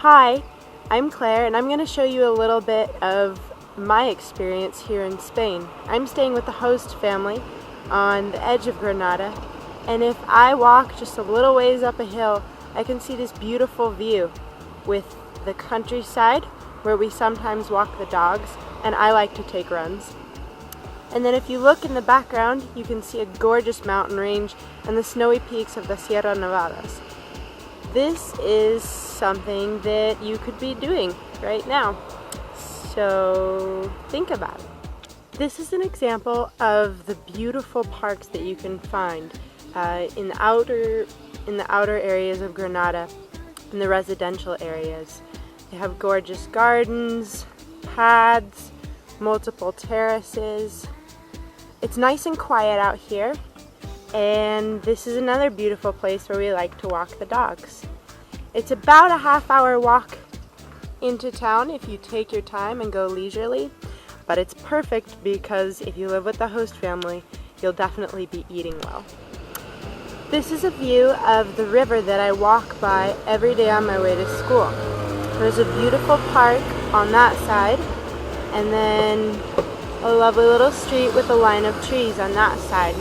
Hi, I'm Claire and I'm going to show you a little bit of my experience here in Spain. I'm staying with the host family on the edge of Granada, and if I walk just a little ways up a hill, I can see this beautiful view with the countryside where we sometimes walk the dogs, and I like to take runs. And then if you look in the background, you can see a gorgeous mountain range and the snowy peaks of the Sierra Nevadas. This is something that you could be doing right now, so think about it. This is an example of the beautiful parks that you can find in the outer areas of Granada, in the residential areas. They have gorgeous gardens, paths, multiple terraces. It's nice and quiet out here, and this is another beautiful place where we like to walk the dogs. It's about a half-hour walk into town if you take your time and go leisurely, but it's perfect because if you live with the host family, you'll definitely be eating well. This is a view of the river that I walk by every day on my way to school. There's a beautiful park on that side, and then a lovely little street with a line of trees on that side.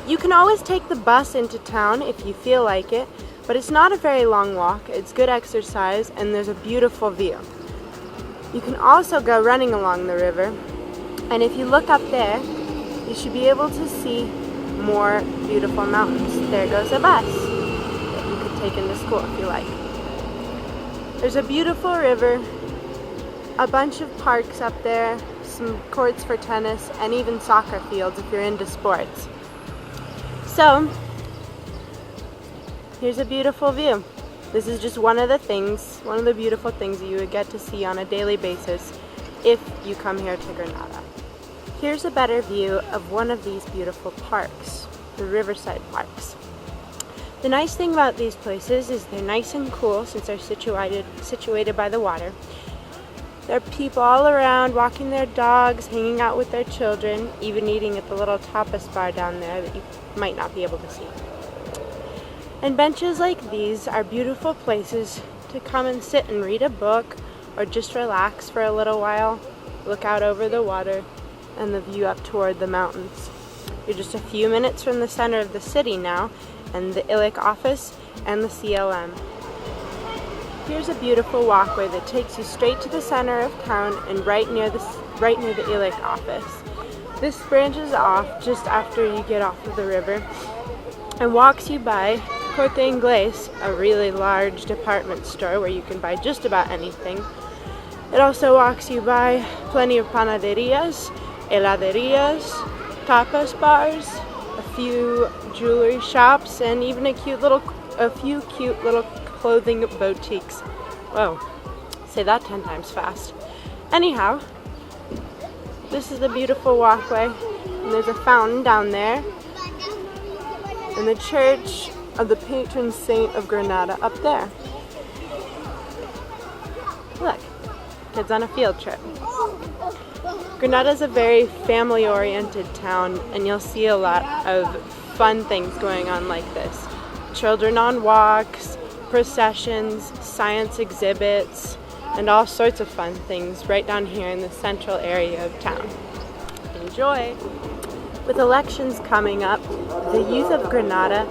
You can always take the bus into town if you feel like it, but it's not a very long walk. It's good exercise and there's a beautiful view. You can also go running along the river, and if you look up there, you should be able to see more beautiful mountains. There goes a bus that you could take into school if you like. There's a beautiful river, a bunch of parks up there, some courts for tennis, and even soccer fields if you're into sports. So, here's a beautiful view. This is just one of the beautiful things that you would get to see on a daily basis if you come here to Granada. Here's a better view of one of these beautiful parks, the riverside parks. The nice thing about these places is they're nice and cool since they're situated by the water. There are people all around walking their dogs, hanging out with their children, even eating at the little tapas bar down there that you might not be able to see. And benches like these are beautiful places to come and sit and read a book or just relax for a little while, look out over the water and the view up toward the mountains. You're just a few minutes from the center of the city now, and the ILYC office and the CLM. Here's a beautiful walkway that takes you straight to the center of town and right near the ILYC office. This branches off just after you get off of the river and walks you by Corte Inglés, a really large department store where you can buy just about anything. It also walks you by plenty of panaderias, heladerías, tapas bars, a few jewelry shops, and even a few cute little clothing boutiques. Whoa, say that 10 times fast. Anyhow, this is a beautiful walkway, and there's a fountain down there, and the church of the patron saint of Granada up there. Look, kids on a field trip. Granada is a very family-oriented town, and you'll see a lot of fun things going on like this. Children on walks, processions, science exhibits, and all sorts of fun things right down here in the central area of town. Enjoy! With elections coming up, the youth of Granada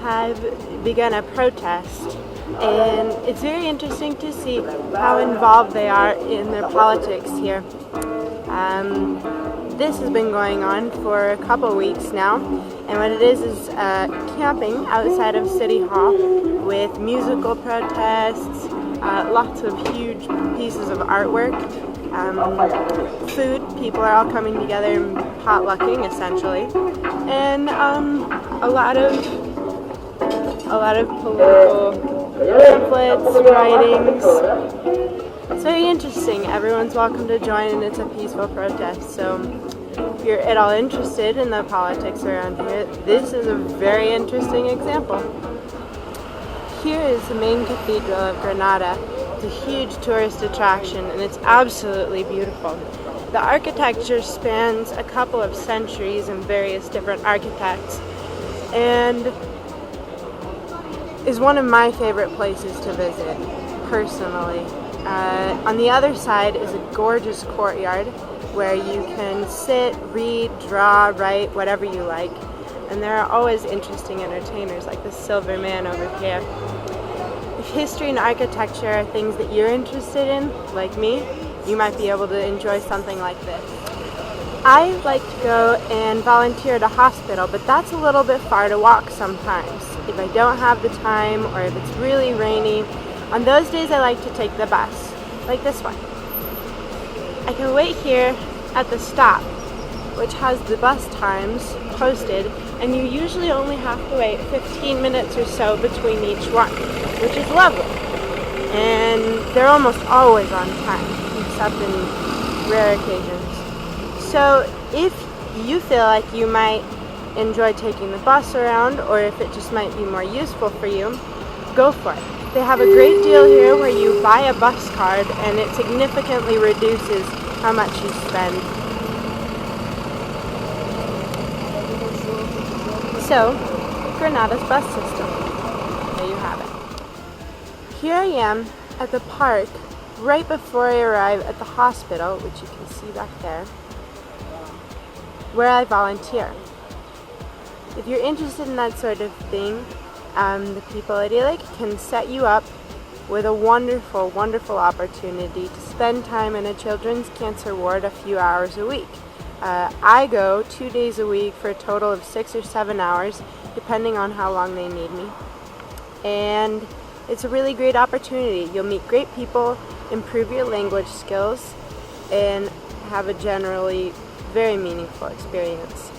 have begun a protest, and it's very interesting to see how involved they are in their politics here. This has been going on for a couple weeks now, and what it is camping outside of City Hall with musical protests, lots of huge pieces of artwork, food. People are all coming together and potlucking essentially, and a lot of political pamphlets, writings. It's very interesting. Everyone's welcome to join, and it's a peaceful protest. So if you're at all interested in the politics around here, this is a very interesting example. Here is the main cathedral of Granada. It's a huge tourist attraction, and it's absolutely beautiful. The architecture spans a couple of centuries and various different architects, and is one of my favorite places to visit. personally. On the other side is a gorgeous courtyard where you can sit, read, draw, write, whatever you like. And there are always interesting entertainers like the Silver Man over here. If history and architecture are things that you're interested in, like me, you might be able to enjoy something like this. I like to go and volunteer at a hospital, but that's a little bit far to walk sometimes. If I don't have the time or if it's really rainy, on those days I like to take the bus, like this one. I can wait here at the stop, which has the bus times posted, and you usually only have to wait 15 minutes or so between each one, which is lovely. And they're almost always on time, except in rare occasions. So if you feel like you might enjoy taking the bus around, or if it just might be more useful for you, go for it. They have a great deal here where you buy a bus card and it significantly reduces how much you spend. So, Granada's bus system. There you have it. Here I am at the park right before I arrive at the hospital, which you can see back there, where I volunteer. If you're interested in that sort of thing, the people at ILYC can set you up with a wonderful, wonderful opportunity to spend time in a children's cancer ward a few hours a week. I go 2 days a week for a total of 6 or 7 hours, depending on how long they need me. And it's a really great opportunity. You'll meet great people, improve your language skills, and have a generally very meaningful experience.